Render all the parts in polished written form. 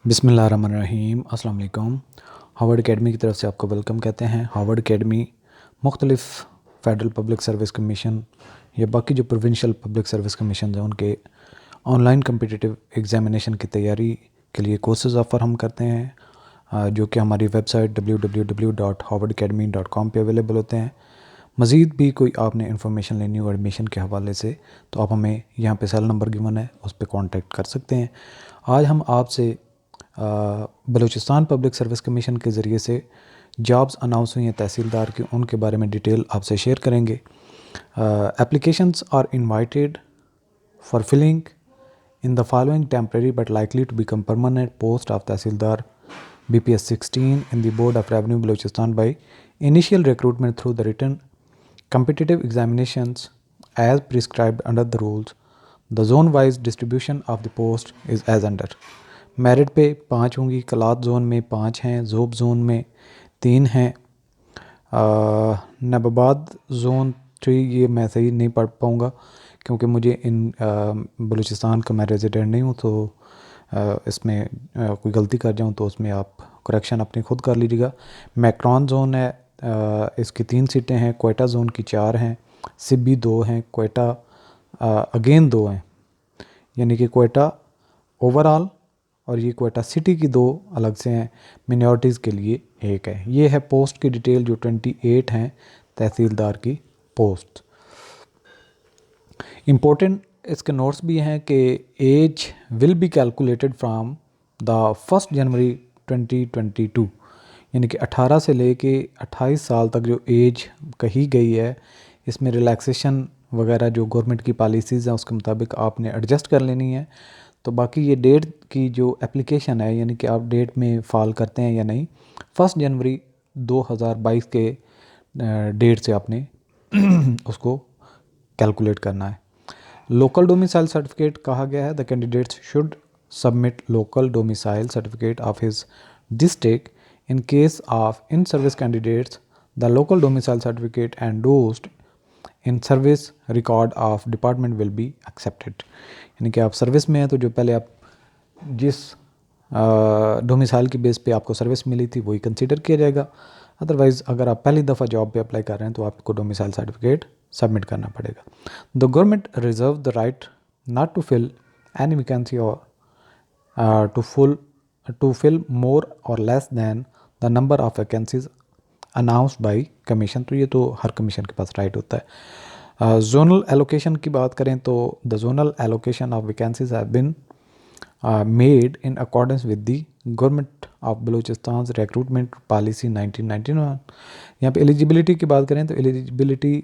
बिस्मिल्लाहिर्रहमानिर्रहीम अस्सलाम वालेकुम। हार्वर्ड एकेडमी की तरफ से आपको वेलकम कहते हैं। हार्वर्ड एकेडमी मुख्तलिफ़ फ़ेडरल पब्लिक सर्विस कमीशन या बाकी जो प्रोविंशियल पब्लिक सर्विस कमीशन हैं उनके ऑनलाइन कम्पिटिटिव एग्ज़ामिनेशन की तैयारी के लिए कोर्सेज़ ऑफ़र हम करते हैं, जो कि हमारी वेबसाइट www.harvardacademy.com पे अवेलेबल होते हैं। मज़ीद भी कोई आपने इन्फॉर्मेशन लेनी हो एडमिशन के हवाले से तो आप हमें यहाँ पे सेल नंबर गिवन है उस पर कॉन्टेक्ट कर सकते हैं। आज हम आपसे बलूचिस्तान पब्लिक सर्विस कमीशन के ज़रिए से जॉब्स अनाउंस हुई हैं तहसीलदार की, उनके बारे में डिटेल आपसे शेयर करेंगे। Applications are invited for filling in the following temporary but likely to become permanent post of tehsildar BPS 16 in the Board of Revenue Balochistan by initial recruitment through the written competitive examinations as prescribed under the rules. The zone-wise distribution of the post is as under. Merit पे 5 होंगी, कलात zone में 5 हैं, जोब zone में 3 हैं, नबाबाद zone 3 ये मैं सही नहीं पढ़ पाऊँगा क्योंकि मुझे इन बलूचिस्तान का मैं रेजिडेंट नहीं हूँ, तो इसमें कोई गलती कर जाऊँ तो उसमें आप करेक्शन अपनी खुद कर लीजिएगा। मैक्रॉन जोन है, इसकी 3 सीटें हैं, कोयटा जोन की 4 हैं, सिब्बी 2 हैं, कोयटा अगेन 2 हैं, यानी कि कोयटा ओवरऑल और ये कोयटा सिटी की 2 अलग से हैं, मिनॉरिटीज़ के लिए 1 है। ये है पोस्ट की डिटेल जो 28 हैं तहसीलदार की पोस्ट। इम्पोर्टेंट इसके नोट्स भी हैं कि age will be calculated from the 1 January 2022, यानी कि 18 से लेके 28 साल तक जो एज कही गई है इसमें रिलैक्सेशन वगैरह जो गवर्नमेंट की पॉलिसीज़ हैं उसके मुताबिक आपने एडजस्ट कर लेनी है। तो बाकी ये डेट की जो एप्लीकेशन है यानी कि आप डेट में फ़ॉल करते हैं या नहीं, 1 जनवरी 2022 के डेट से आपने उसको कैलकुलेट करना है। लोकल डोमिसाइल सर्टिफिकेट कहा गया है, the candidates should submit local domicile certificate of his district. In case of in service candidates the local domicile certificate endorsed in service record of department will be accepted. यानी कि आप service में हैं तो जो पहले आप जिस डोमिसाइल की बेस पे आपको सर्विस मिली थी वही कंसीडर किया जाएगा। अदरवाइज़ अगर आप पहली दफ़ा जॉब पे अप्लाई कर रहे हैं तो आपको डोमिसाइल सर्टिफिकेट सबमिट करना पड़ेगा। The government reserve the right not to fill any vacancy or to fill more or less than the number of vacancies announced by commission. तो ये तो हर कमीशन के पास राइट होता है। जोनल एलोकेशन की बात करें तो the zonal allocation of vacancies have been made in accordance with the government of Balochistan recruitment policy 1991। यहाँ पे एलिजिबिलिटी की बात करें तो eligibility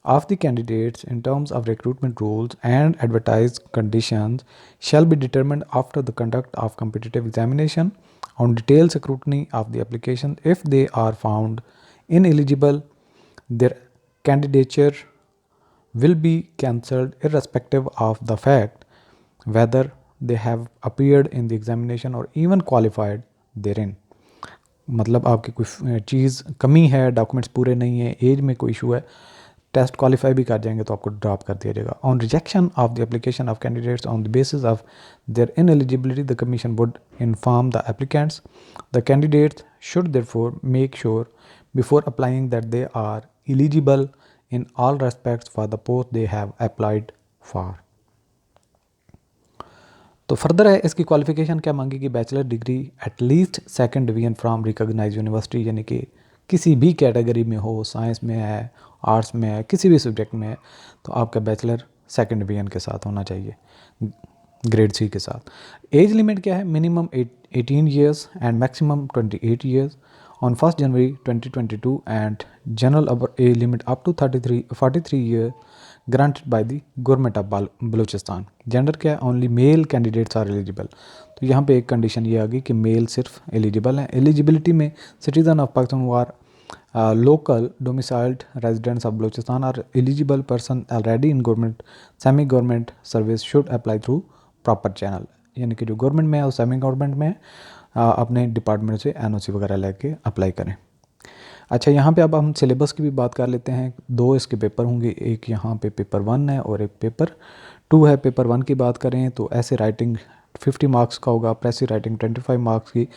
of the candidates in terms of recruitment rules and advertised conditions shall be determined after the conduct of competitive examination on detailed scrutiny of the application. If they are found ineligible, their candidature will be cancelled irrespective of the fact whether they have appeared in the examination or even qualified therein. मतलब आपकी कोई चीज़ कमी है, documents पूरे नहीं है, as में कोई इशू है, टेस्ट क्वालिफाई भी कर जाएंगे तो आपको ड्रॉप कर दिया जाएगा। On rejection of the application of candidates on the basis of their ineligibility the commission would inform the applicants. The candidates should therefore make sure before applying that they are eligible in all respects for the post they have applied for. तो further है इसकी qualification क्या मांगेगी, bachelor degree at least 2nd division from recognised university, यानी कि किसी भी category में हो, साइंस में है, आर्ट्स में है, किसी भी सब्जेक्ट में है तो आपका बैचलर 2nd डिवीजन के साथ होना चाहिए, ग्रेड 3 के साथ। एज लिमिट क्या है, minimum 18 years and maximum 28 years on 1 January 2022 and general age limit up to 43 year granted by the government of Balochistan. Gender क्या है, only male candidates are eligible. तो यहाँ पे एक कंडीशन ये आ गई कि मेल सिर्फ एलिजिबल हैं। एलिजिबिलिटी में citizen of Pakistan who are local domiciled residents of Balochistan are eligible person already in government semi government service should apply through proper channel, यानी कि जो गवर्नमेंट में है और सेमी गवर्नमेंट में है अपने डिपार्टमेंट से NOC वगैरह लेके अप्लाई करें। अच्छा, यहाँ पे अब हम सिलेबस की भी बात कर लेते हैं। 2 इसके पेपर होंगे, एक यहाँ पे पेपर 1 है और एक पेपर 2 है। पेपर 1 की बात करें तो ऐसे राइटिंग 50 मार्क्स का होगा, प्रेसिव राइटिंग 25 मार्क्स की,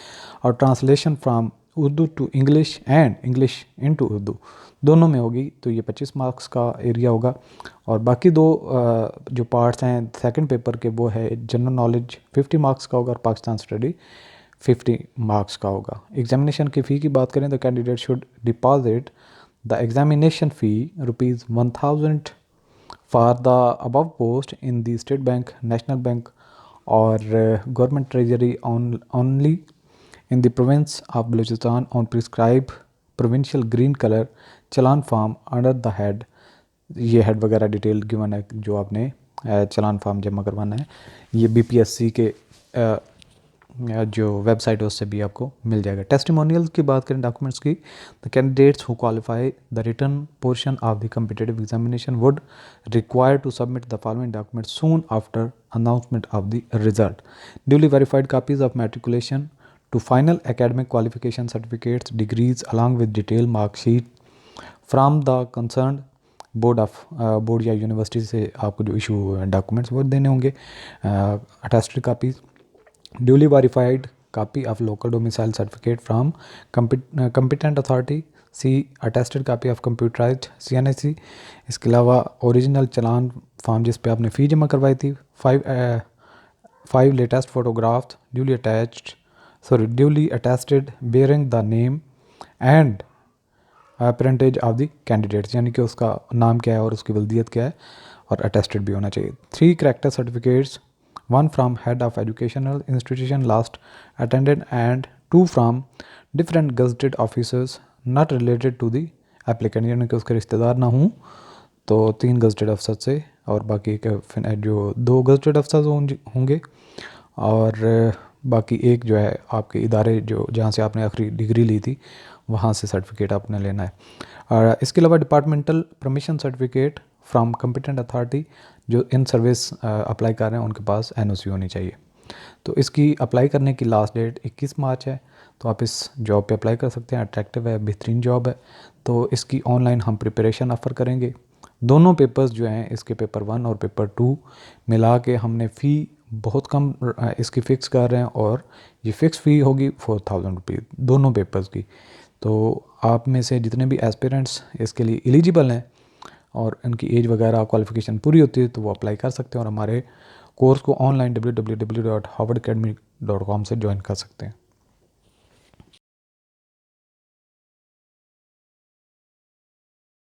और translation from Urdu to English and English into Urdu दोनों में होगी, तो ये 25 मार्क्स का एरिया होगा। और बाकी दो जो पार्ट्स हैं सेकंड पेपर के, वो है जनरल नॉलेज 50 मार्क्स का होगा और पाकिस्तान स्टडी 50 मार्क्स का होगा। एग्जामिनेशन की फ़ी की बात करें तो candidate should deposit the examination fee ₹1000 for the above post in the state bank, national bank और government treasury only in the province of Balochistan on prescribed provincial green color challan form under the head, ये head वगैरह detail given है जो आपने चालान form जमा करवाना है। ये बीपीएससी के जो वेबसाइट है उससे भी आपको मिल जाएगा। टेस्टिमोनियल्स की बात करें डॉक्यूमेंट्स की, the candidates who qualify the written portion of the competitive examination would require to submit the following documents soon after announcement of the result: duly verified copies of matriculation to final academic qualification certificates, degrees along with detailed mark sheet from the concerned board या university से आपको जो issue documents वो देने होंगे। Attested copies, duly verified copy of local domicile certificate from competent authority, सी attested copy of computerised CNSE। इसके अलावा ओरिजिनल चलान फॉर्म जिस पे आपने फ़ी जमा करवाई थी, 5 latest photographs duly attested bearing the name and parentage of the candidates, यानी कि उसका नाम क्या है और उसकी वल्दियत क्या है, और अटेस्टेड भी होना चाहिए। 3 character certificates, 1 from head of educational institution last attended and 2 from different gazetted officers not related to the applicant, यानी कि उसके रिश्तेदार ना हूँ तो 3 गजटेड अफसर से, और बाकी जो 2 गजटेड अफसर होंगे और बाकी एक जो है आपके इदारे जो जहाँ से आपने आखिरी डिग्री ली थी वहाँ से सर्टिफिकेट आपने लेना है। और इसके अलावा departmental permission certificate from competent authority, जो इन सर्विस अप्लाई कर रहे हैं उनके पास NOC होनी चाहिए। तो इसकी अप्लाई करने की लास्ट डेट 21 मार्च है, तो आप इस जॉब पे अप्लाई कर सकते हैं। अट्रैक्टिव है, बेहतरीन जॉब है। तो इसकी ऑनलाइन हम प्रिपरेशन ऑफ़र करेंगे। दोनों पेपर्स जो हैं इसके पेपर 1 और पेपर 2 मिला के हमने फ़ी बहुत कम इसकी फ़िक्स कर रहे हैं, और ये फ़िक्स फ़ी होगी 4000 रुपये दोनों पेपर्स की। तो आप में से जितने भी एस्पिरेंट्स इसके लिए एलिजिबल हैं और इनकी एज वगैरह क्वालिफ़िकेशन पूरी होती है तो वो अप्लाई कर सकते हैं और हमारे कोर्स को ऑनलाइन www.harvardacademy.com से ज्वाइन कर सकते हैं।